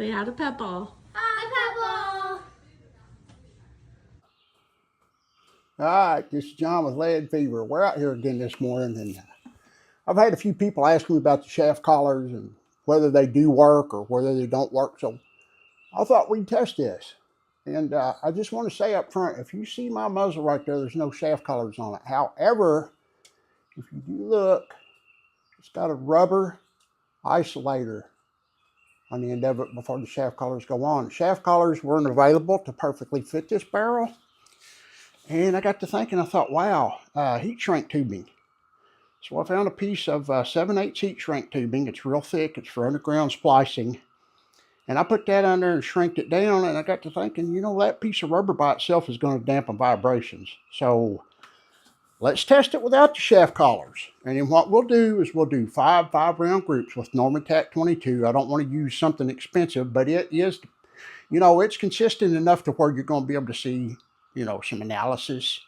Say hi to Peppa. Hi, Peppa. All right, this is John with Lead Fever. We're out here again this morning, and I've had a few people ask me about the shaft collars and whether they do work or whether they don't work. So I thought we'd test this. And I just want to say up front, if you see my muzzle right there, there's no shaft collars on it. However, if you do look, it's got a rubber isolator on the end of it before the shaft collars go on. Shaft collars weren't available to perfectly fit this barrel. And I got to thinking, I thought, wow, heat shrink tubing. So I found a piece of 7/8 heat shrink tubing. It's real thick. It's for underground splicing. And I put that on there and shrinked it down. And I got to thinking, you know, that piece of rubber by itself is going to dampen vibrations. So let's test it without the shaft collars. And then what we'll do is we'll do five round groups with Normatec 22. I don't want to use something expensive, but it is, you know, it's consistent enough to where you're going to be able to see, you know, some analysis.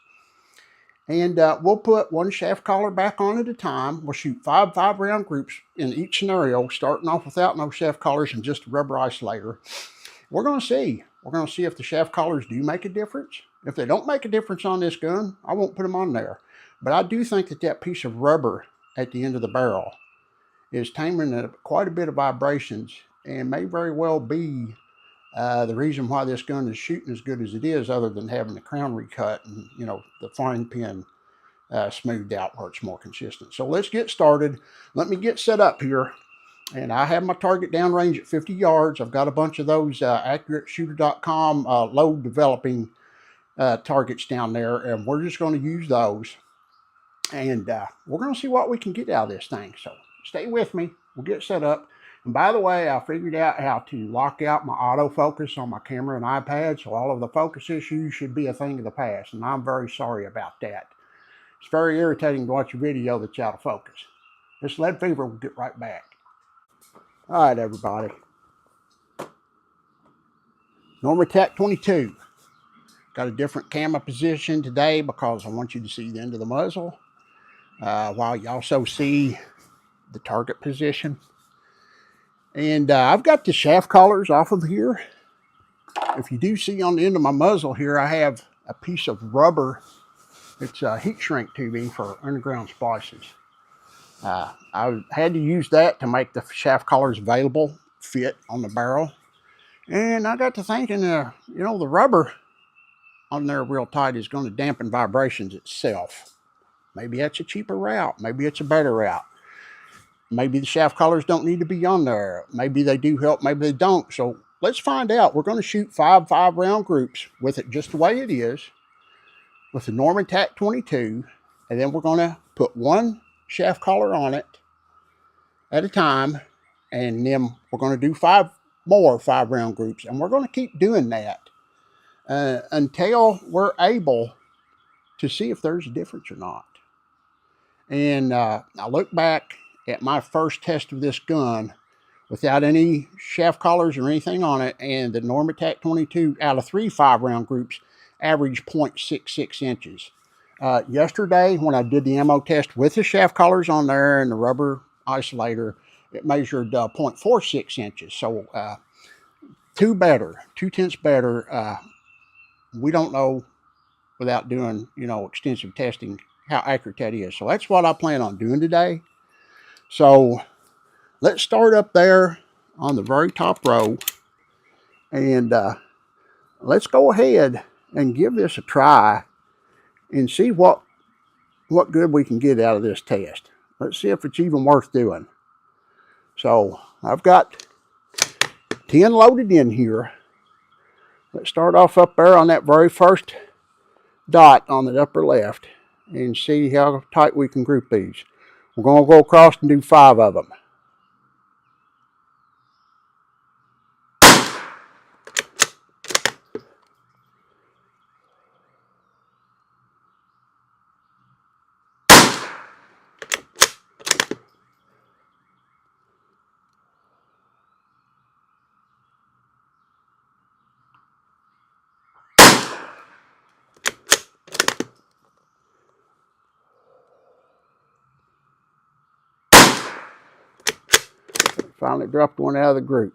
And we'll put one shaft collar back on at a time. We'll shoot five round groups in each scenario, starting off without no shaft collars and just a rubber isolator. We're going to see. We're going to see if the shaft collars do make a difference. If they don't make a difference on this gun, I won't put them on there. But I do think that that piece of rubber at the end of the barrel is taming quite a bit of vibrations and may very well be the reason why this gun is shooting as good as it is, other than having the crown recut and, you know, the fine pin smoothed out where it's more consistent. So let's get started. Let me get set up here. And I have my target downrange at 50 yards. I've got a bunch of those AccurateShooter.com load developing targets down there, and we're just going to use those. And we're going to see what we can get out of this thing. So stay with me. We'll get set up. And by the way, I figured out how to lock out my autofocus on my camera and iPad, so all of the focus issues should be a thing of the past, and I'm very sorry about that. It's very irritating to watch a video that's out of focus. This lead fever will get right back. All right, everybody. Normatec 22. Got a different camera position today because I want you to see the end of the muzzle, while you also see the target position. And I've got the shaft collars off of here. If you do see on the end of my muzzle here, I have a piece of rubber. It's heat shrink tubing for underground splices. I had to use that to make the shaft collars available, fit on the barrel. And I got to thinking, you know, the rubber on there real tight is going to dampen vibrations itself. Maybe that's a cheaper route. Maybe it's a better route. Maybe the shaft collars don't need to be on there. Maybe they do help, maybe they don't. So let's find out. We're going to shoot five round groups with it just the way it is, with the Normatec 22, and then we're going to put one shaft collar on it at a time, and then we're going to do five round groups, and we're going to keep doing that until we're able to see if there's a difference or not. And I look back at my first test of this gun without any shaft collars or anything on it, and the Normatec 22 out of 3 5-round groups averaged 0.66 inches. Yesterday, when I did the ammo test with the shaft collars on there and the rubber isolator, it measured 0.46 inches. So 2/10 better. We don't know without doing, you know, extensive testing how accurate that is. So that's what I plan on doing today. So let's start up there on the very top row, and let's go ahead and give this a try and see what good we can get out of this test. Let's see if it's even worth doing. So I've got 10 loaded in here. Let's start off up there on that very first dot on the upper left and see how tight we can group these. We're going to go across and do 5 of them. Finally dropped one out of the group.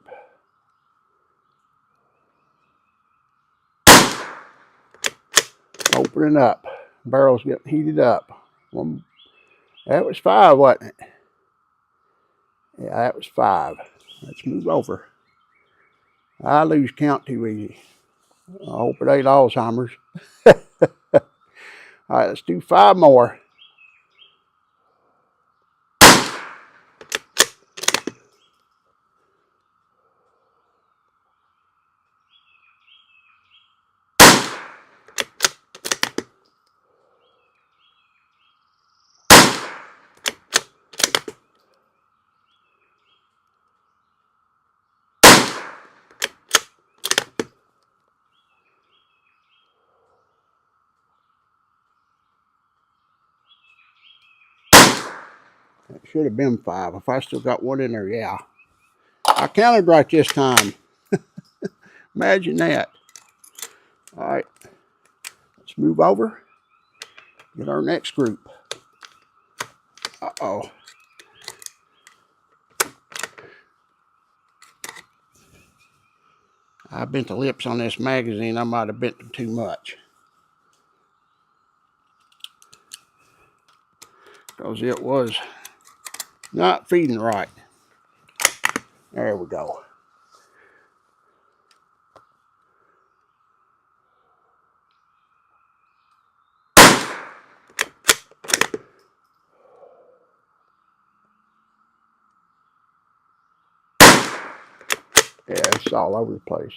opening up. Barrel's getting heated up. That was 5, wasn't it? Yeah, that was 5. Let's move over. I lose count too easy. I hope it ain't Alzheimer's. All right, let's do 5 more. It should have been 5. If I still got one in there, yeah. I counted right this time. Imagine that. All right, let's move over. Get our next group. Uh-oh. I bent the lips on this magazine. I might have bent them too much, because it was not feeding right. There we go. Yeah, it's all over the place.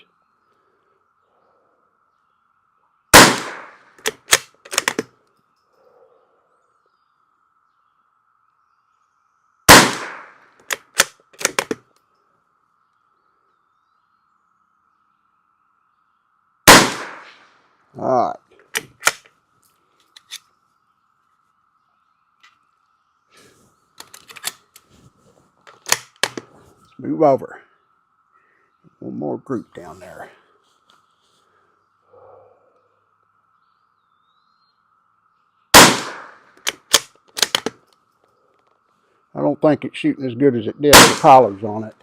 All right. Let's move over. One more group down there. I don't think it's shooting as good as it did with the collars on it.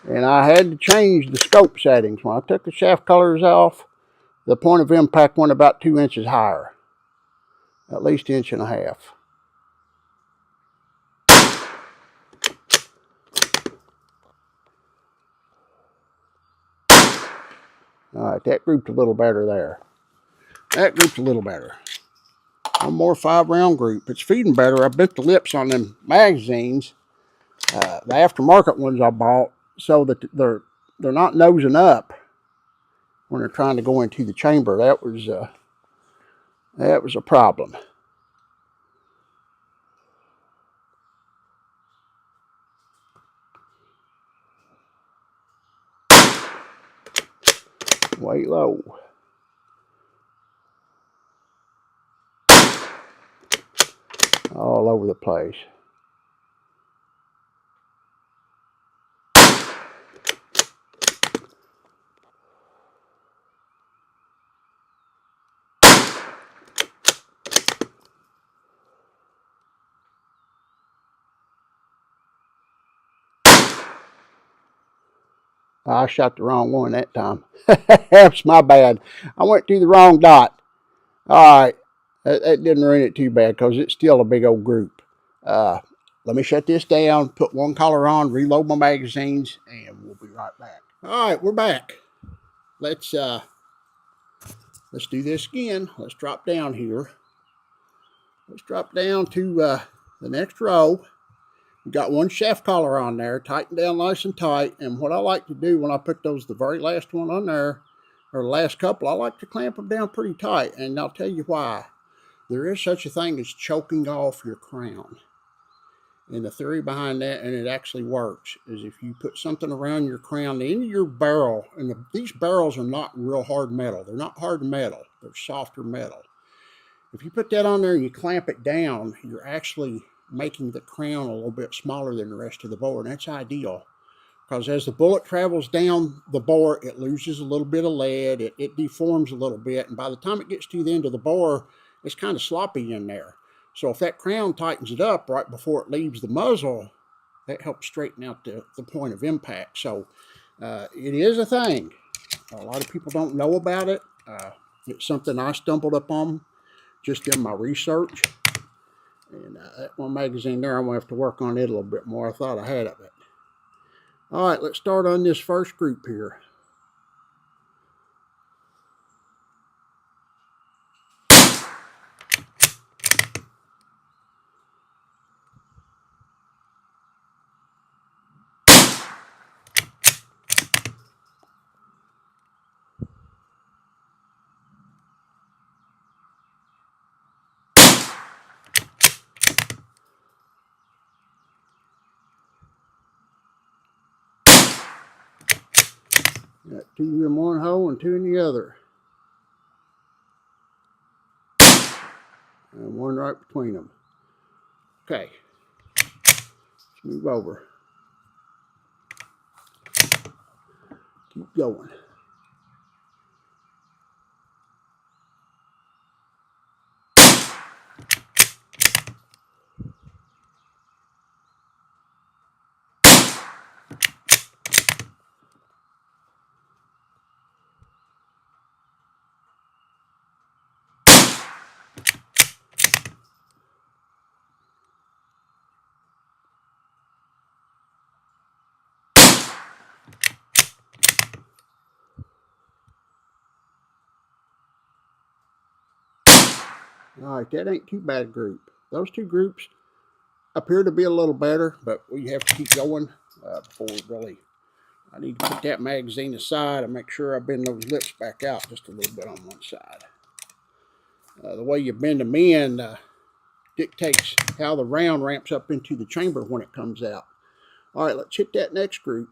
And I had to change the scope settings. When I took the shaft colors off, the point of impact went about 2 inches higher. At least 1.5 inches. All right, that grouped a little better there. That grouped a little better. One more 5-round group. It's feeding better. I bent the lips on them magazines, the aftermarket ones I bought, so that they're not nosing up when they're trying to go into the chamber. That was a problem. Way low. All over the place. I shot the wrong one that time. That's my bad. I went to the wrong dot. All right. That didn't ruin it too bad, because it's still a big old group. Let me shut this down, put one collar on, reload my magazines, and we'll be right back. All right, we're back. Let's do this again. Let's drop down here. Let's drop down to the next row. We got one shaft collar on there, tighten down nice and tight. And what I like to do when I put the very last one on there, or the last couple, I like to clamp them down pretty tight. And I'll tell you why. There is such a thing as choking off your crown. And the theory behind that, and it actually works, is if you put something around your crown, the end of your barrel, and these barrels are not real hard metal. They're not hard metal. They're softer metal. If you put that on there and you clamp it down, you're actually making the crown a little bit smaller than the rest of the bore, and that's ideal. Because as the bullet travels down the bore, it loses a little bit of lead, it deforms a little bit, and by the time it gets to the end of the bore, it's kind of sloppy in there. So if that crown tightens it up right before it leaves the muzzle, that helps straighten out the point of impact. So it is a thing. A lot of people don't know about it. It's something I stumbled upon just in my research. And that one magazine there, I'm going to have to work on it a little bit more. I thought I had it. All right, let's start on this first group here. Got 2 in one hole and 2 in the other. And one right between them. Okay. Let's move over. Keep going. All right, that ain't too bad a group. Those 2 groups appear to be a little better, but we have to keep going before we really... I need to put that magazine aside and make sure I bend those lips back out just a little bit on one side. The way you bend them in dictates how the round ramps up into the chamber when it comes out. All right, let's hit that next group.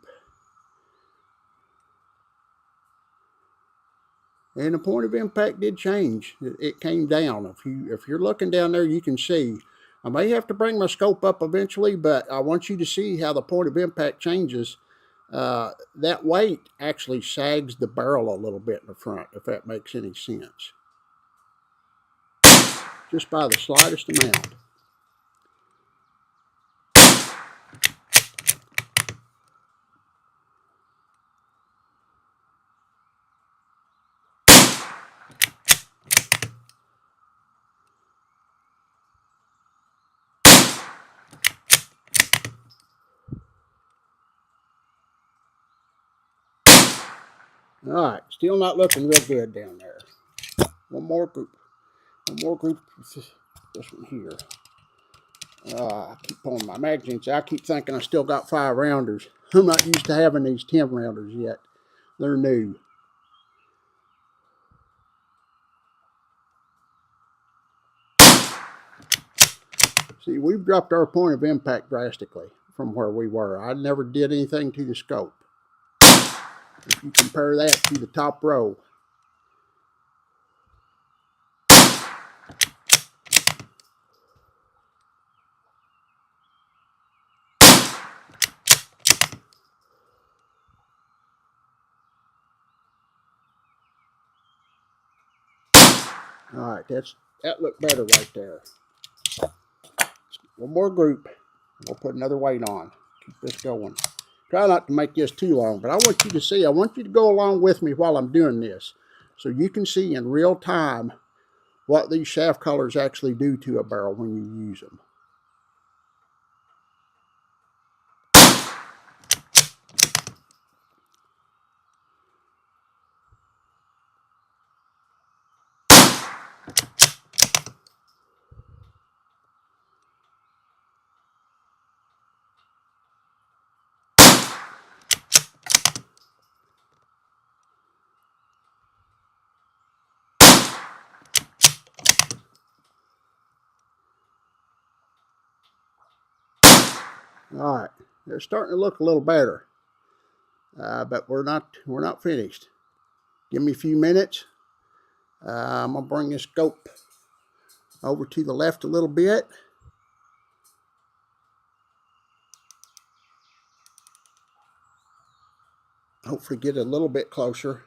And the point of impact did change. It came down. If you're looking down there, you can see. I may have to bring my scope up eventually, but I want you to see how the point of impact changes. That weight actually sags the barrel a little bit in the front, if that makes any sense. Just by the slightest amount. All right, still not looking real good down there. One more group. This one here. I keep pulling my magazines. I keep thinking I still got 5 rounders. I'm not used to having these 10 rounders yet. They're new. See, we've dropped our point of impact drastically from where we were. I never did anything to the scope. If you compare that to the top row. All right, that looked better right there. One more group. We'll put another weight on. Keep this going. Try not to make this too long, but I want you to see. I want you to go along with me while I'm doing this, so you can see in real time what these shaft collars actually do to a barrel when you use them. All right, they're starting to look a little better, but we're not finished. Give me a few minutes. I'm gonna bring this scope over to the left a little bit. Hopefully get a little bit closer,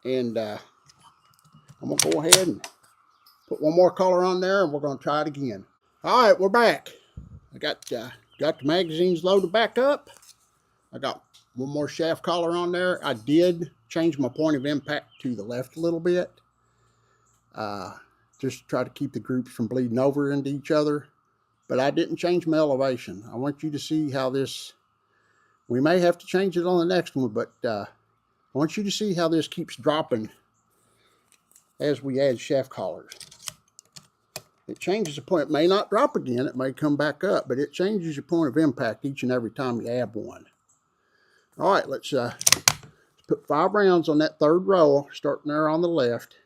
and I'm gonna go ahead and put one more color on there, and we're gonna try it again. All right, we're back. I got got the magazines loaded back up. I got one more shaft collar on there. I did change my point of impact to the left a little bit. Just to try to keep the groups from bleeding over into each other. But I didn't change my elevation. I want you to see how this, we may have to change it on the next one, but I want you to see how this keeps dropping as we add shaft collars. It changes the point. It may not drop again. It may come back up, but it changes your point of impact each and every time you add one. All right, let's put 5 rounds on that third row, starting there on the left.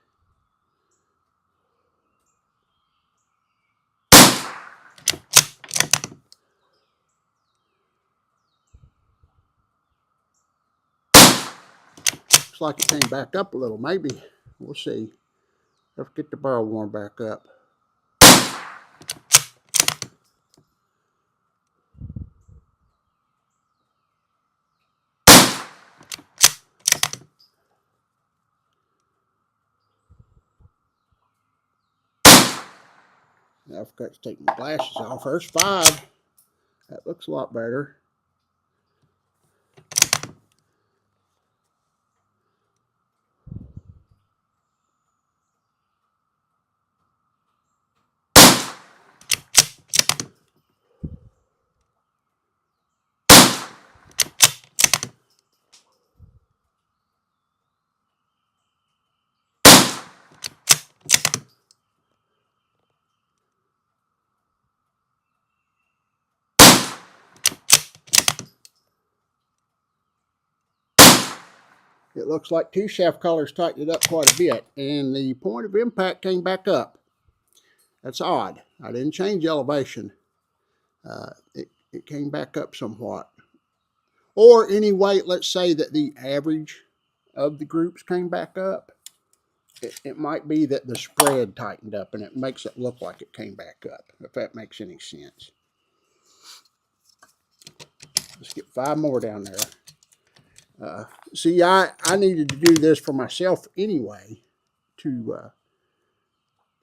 Looks like it came back up a little. Maybe. We'll see. Let's get the barrel worn back up. Now I've got to take my glasses off. There's 5. That looks a lot better. It looks like 2 shaft collars tightened it up quite a bit, and the point of impact came back up. That's odd. I didn't change elevation. It came back up somewhat. Or anyway, let's say that the average of the groups came back up. It might be that the spread tightened up, and it makes it look like it came back up, if that makes any sense. Let's get 5 more down there. See, I needed to do this for myself anyway to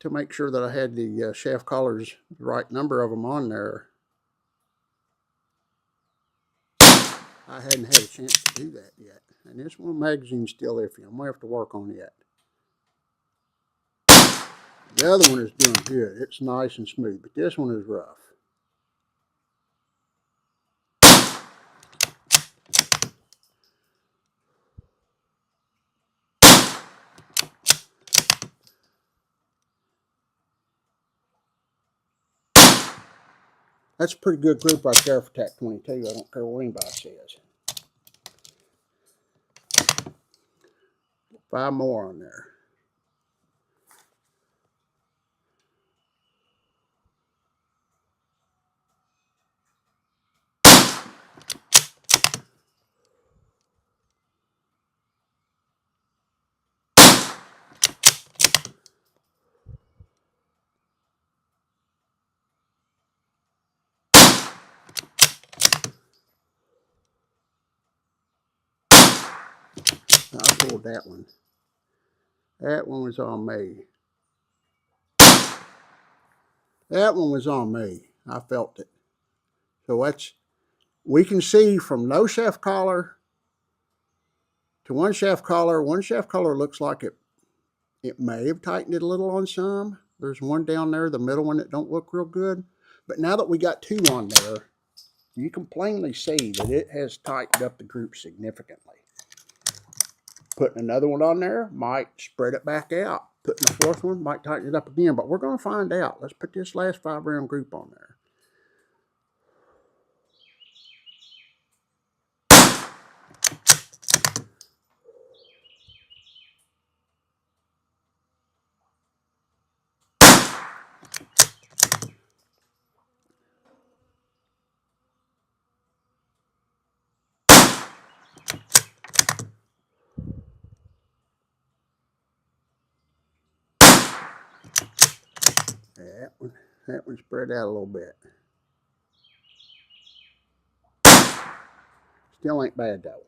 make sure that I had the shaft collars, the right number of them on there. I hadn't had a chance to do that yet. And this one magazine's still iffy. I'm going to have to work on it. The other one is doing good. It's nice and smooth, but this one is rough. That's a pretty good group right there for TAC 22. I don't care what anybody says. 5 more on there. I pulled that one. That one was on me. That one was on me. I felt it. So that's, we can see from no shaft collar to 1 shaft collar. 1 shaft collar looks like it may have tightened it a little on some. There's one down there, the middle one, that don't look real good. But now that we got 2 on there, you can plainly see that it has tightened up the group significantly. Putting another one on there might spread it back out. Putting a 4th one might tighten it up again, but we're going to find out. Let's put this last 5 round group on there. That one spread out a little bit. Still ain't bad though.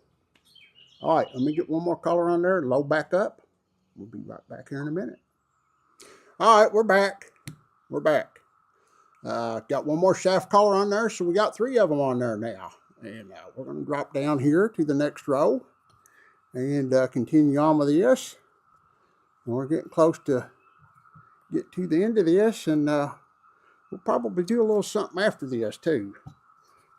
All right, let me get 1 more color on there, load back up. We'll be right back here in a minute. All right, we're back. We're back. Got one more shaft collar on there, so we got 3 of them on there now. And we're going to drop down here to the next row and continue on with this. And we're getting close to get to the end of this, and we'll probably do a little something after this too.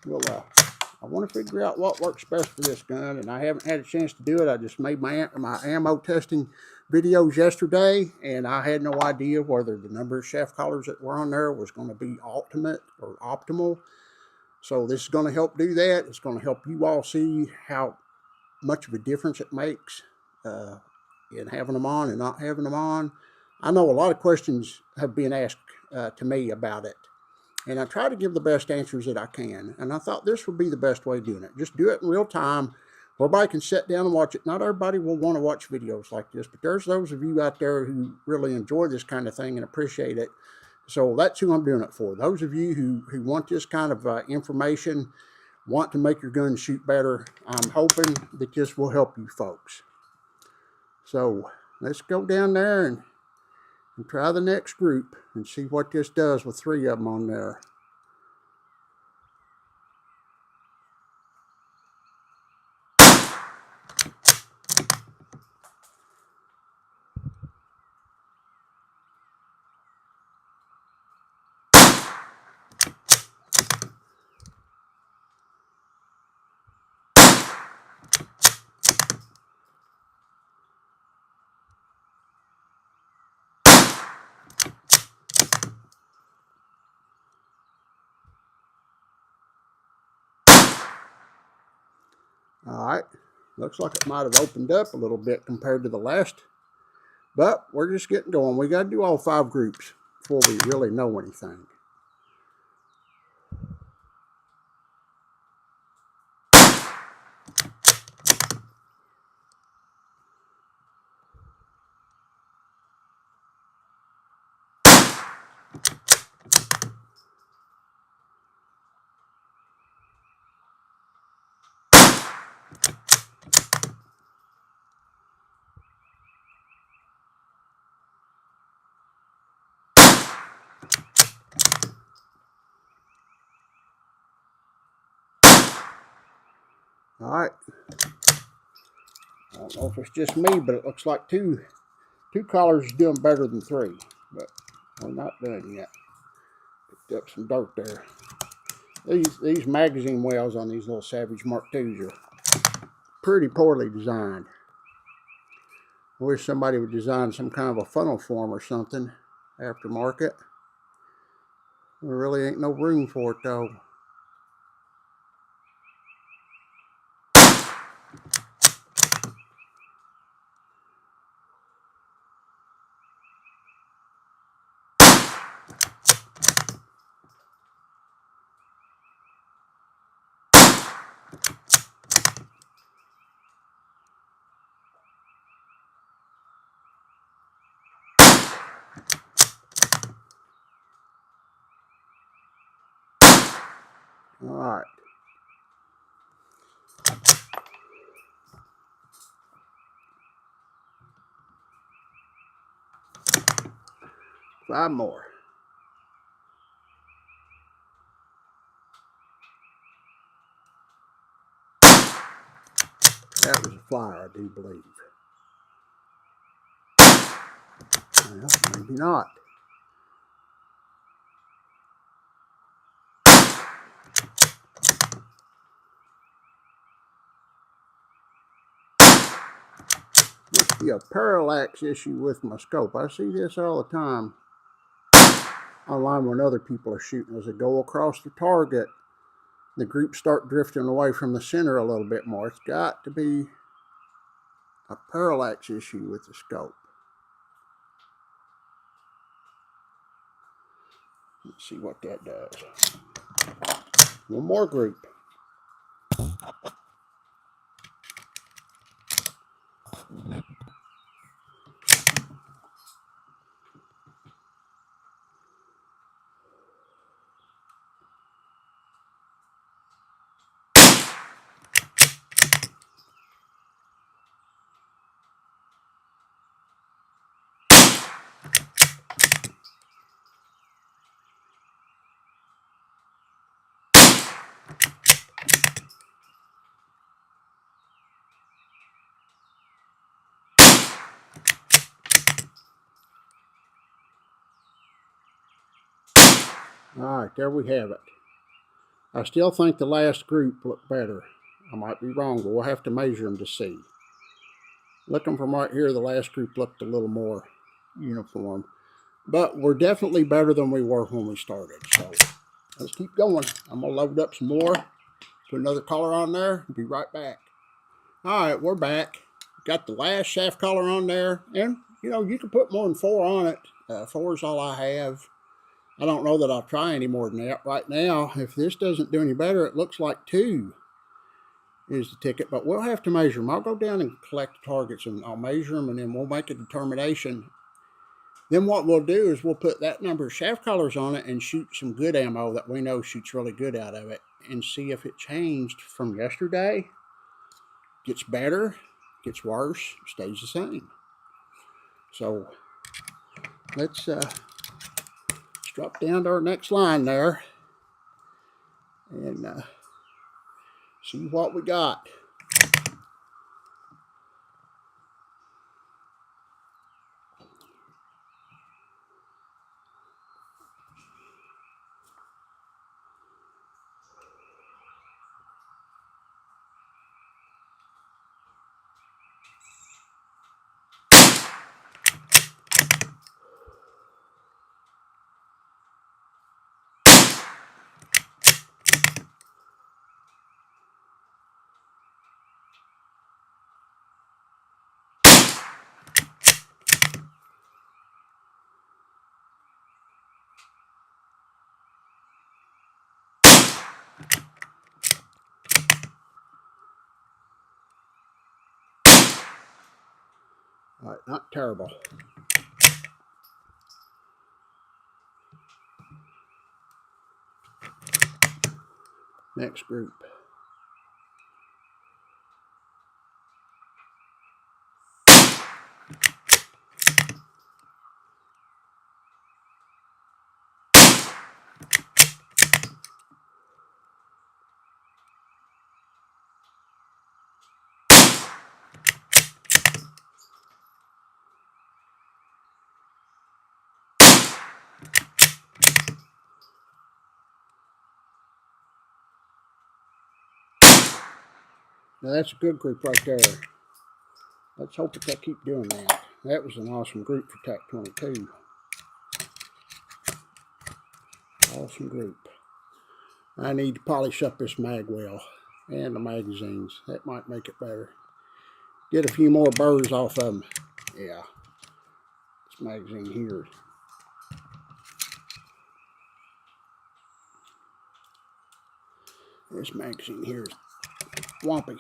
I want to figure out what works best for this gun, and I haven't had a chance to do it. I just made my ammo testing videos yesterday, and I had no idea whether the number of shaft collars that were on there was going to be ultimate or optimal. So this is going to help do that. It's going to help you all see how much of a difference it makes in having them on and not having them on. I know a lot of questions have been asked to me about it, and I try to give the best answers that I can. And I thought this would be the best way of doing it. Just do it in real time. Everybody can sit down and watch it. Not everybody will want to watch videos like this, but there's those of you out there who really enjoy this kind of thing and appreciate it. So that's who I'm doing it for. Those of you who want this kind of information, want to make your gun shoot better, I'm hoping that this will help you folks. So let's go down there and try the next group and see what this does with 3 of them on there. All right, looks like it might have opened up a little bit compared to the last, but we're just getting going. We got to do all 5 groups before we really know anything. All right, I don't know if it's just me, but it looks like two collars is doing better than 3, but we're not done yet. Picked up some dirt there. These magazine wells on these little Savage Mark IIs are pretty poorly designed. I wish somebody would design some kind of a funnel form or something aftermarket. There really ain't no room for it though. All right. Five more. That was a flyer, I do believe. Well, maybe not. Must be a parallax issue with my scope. I see this all the time online when other people are shooting. As they go across the target, the groups start drifting away from the center a little bit more. It's got to be a parallax issue with the scope. Let's see what that does. One more group. All right, there we have it. I still think the last group looked better. I might be wrong, but we'll have to measure them to see. Looking from right here, the last group looked a little more uniform. But we're definitely better than we were when we started. So let's keep going. I'm going to load up some more. Put another color on there. Be right back. All right, we're back. Got the last shaft collar on there. And, you know, you can put more than 4 on it. 4 is all I have. I don't know that I'll try any more than that. Right now, if this doesn't do any better, it looks like 2 is the ticket. But we'll have to measure them. I'll go down and collect the targets, and I'll measure them, and then we'll make a determination. Then what we'll do is we'll put that number of shaft collars on it and shoot some good ammo that we know shoots really good out of it, and see if it changed from yesterday, gets better, gets worse, stays the same. So let's drop down to our next line there and see what we got. All right, not terrible. Next group. Now that's a good group right there. Let's hope that they keep doing that. That was an awesome group for TAC 22. Awesome group. I need to polish up this mag well and the magazines. That might make it better. Get a few more burrs off of them. Yeah. This magazine here. This magazine here is swampy.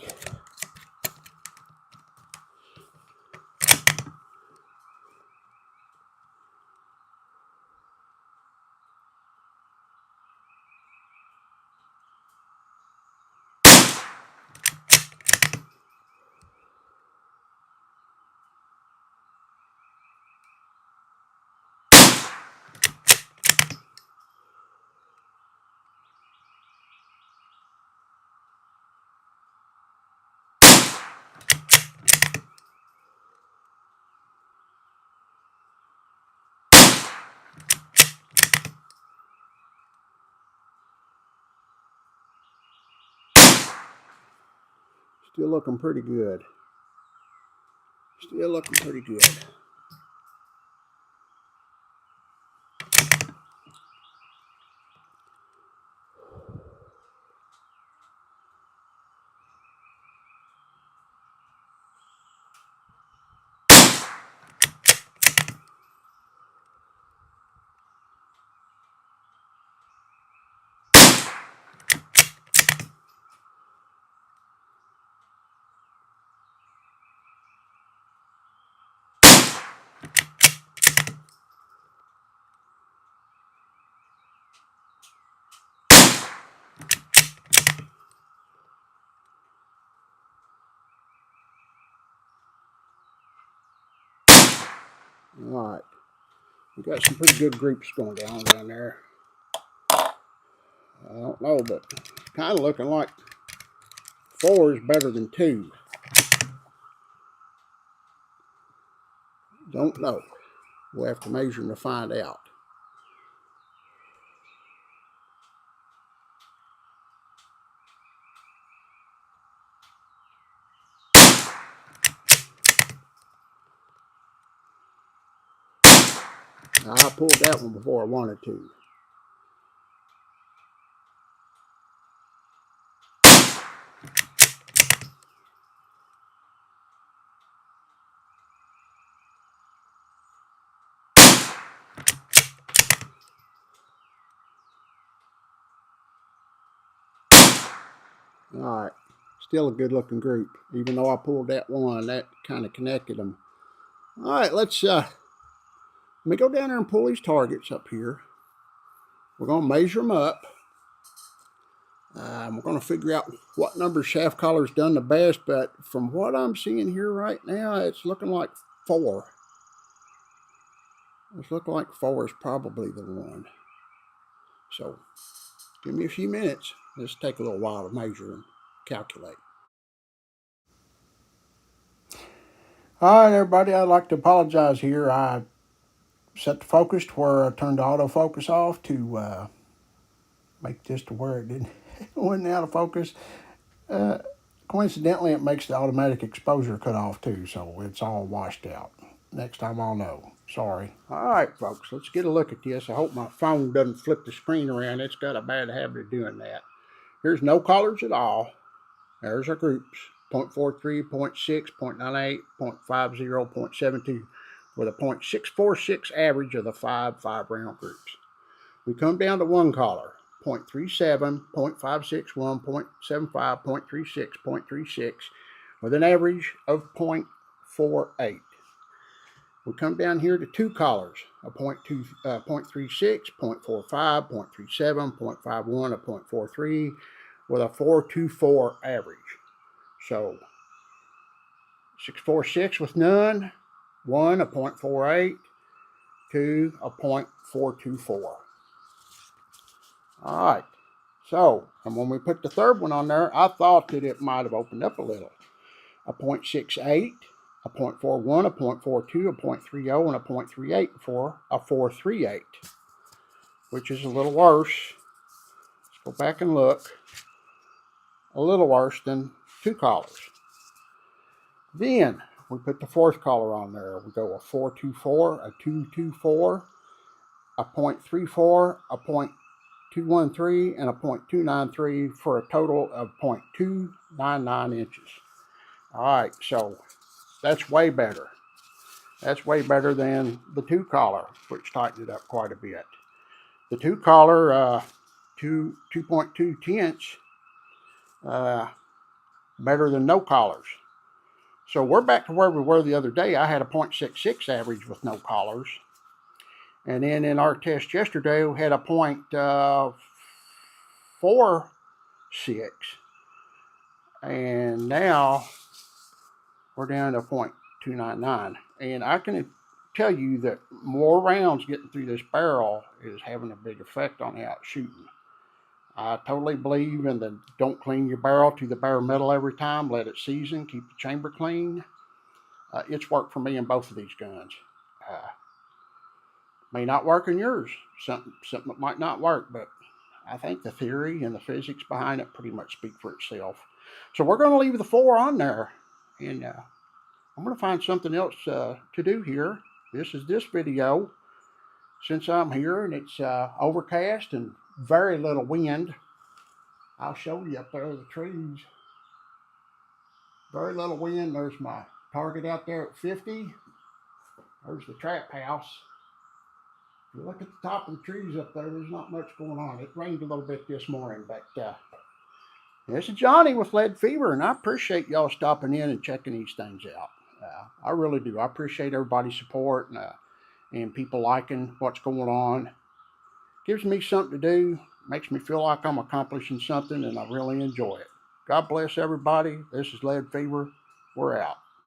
Still looking pretty good. Still looking pretty good. All right. We got some pretty good groups going down there. I don't know, but it's kind of looking like 4 is better than 2. Don't know. We'll have to measure them to find out. I pulled that one before I wanted to. All right, still a good looking group. Even though I pulled that one, that kind of connected them. All right, let me go down there and pull these targets up here. We're going to measure them up. We're going to figure out what number shaft collar's done the best, but from what I'm seeing here right now, it's looking like 4. It's looking like 4 is probably the one. So give me a few minutes. This take a little while to measure and calculate. All right, everybody, I'd like to apologize here. I set the focus to where I turned the autofocus off to make this to where it didn't went out of focus. Coincidentally, it makes the automatic exposure cut off too, so it's all washed out. Next time I'll know. Sorry. All right, folks, let's get a look at this. I hope my phone doesn't flip the screen around. It's got a bad habit of doing that. Here's no collars at all. There's our groups. 0.43, 0.6, 0.98, 0.50, 0.72 with a 0.646 average of the 5 round groups. We come down to one collar. 0.37, 0.561, 0.75, 0.36, 0.36 with an average of 0.48. We come down here to two collars, a 0.36, 0.45, 0.37, 0.51, a 0.43 with a 424 average. So 646 with none, 1 a 0.48, 2 a 0.424. All right, so, and when we put the third one on there, I thought that it might have opened up a little. A 0.68, a 0.41, a 0.42, a 0.30, and a 0.38 for a 438, which is a little worse. Let's go back and look. A little worse than two collars. Then we put the fourth collar on there. We go a 424, a 224, a 0.34, a 0.213, and a 0.293 for a total of 0.299 inches. All right, so that's way better. That's way better than the two collar, which tightened it up quite a bit. The two collar, 2.2 tenths, better than no collars. So we're back to where we were the other day. I had a 0.66 average with no collars. And then in our test yesterday, we had a 0.46. And now we're down to 0.299. And I can tell you that more rounds getting through this barrel is having a big effect on how it's shooting. I totally believe in the don't clean your barrel to the bare metal every time. Let it season. Keep the chamber clean. It's worked for me in both of these guns. May not work in yours. Something that might not work, but I think the theory and the physics behind it pretty much speak for itself. So we're going to leave the 4 on there. And I'm going to find something else to do here. This is this video. Since I'm here and it's overcast and very little wind, I'll show you up there the trees. Very little wind. There's my target out there at 50. There's the trap house. If you look at the top of the trees up there, there's not much going on. It rained a little bit this morning, but this is Johnny with Lead Fever, and I appreciate y'all stopping in and checking these things out. I really do. I appreciate everybody's support and people liking what's going on. Gives me something to do. Makes me feel like I'm accomplishing something, and I really enjoy it. God bless everybody. This is Lead Fever. We're out.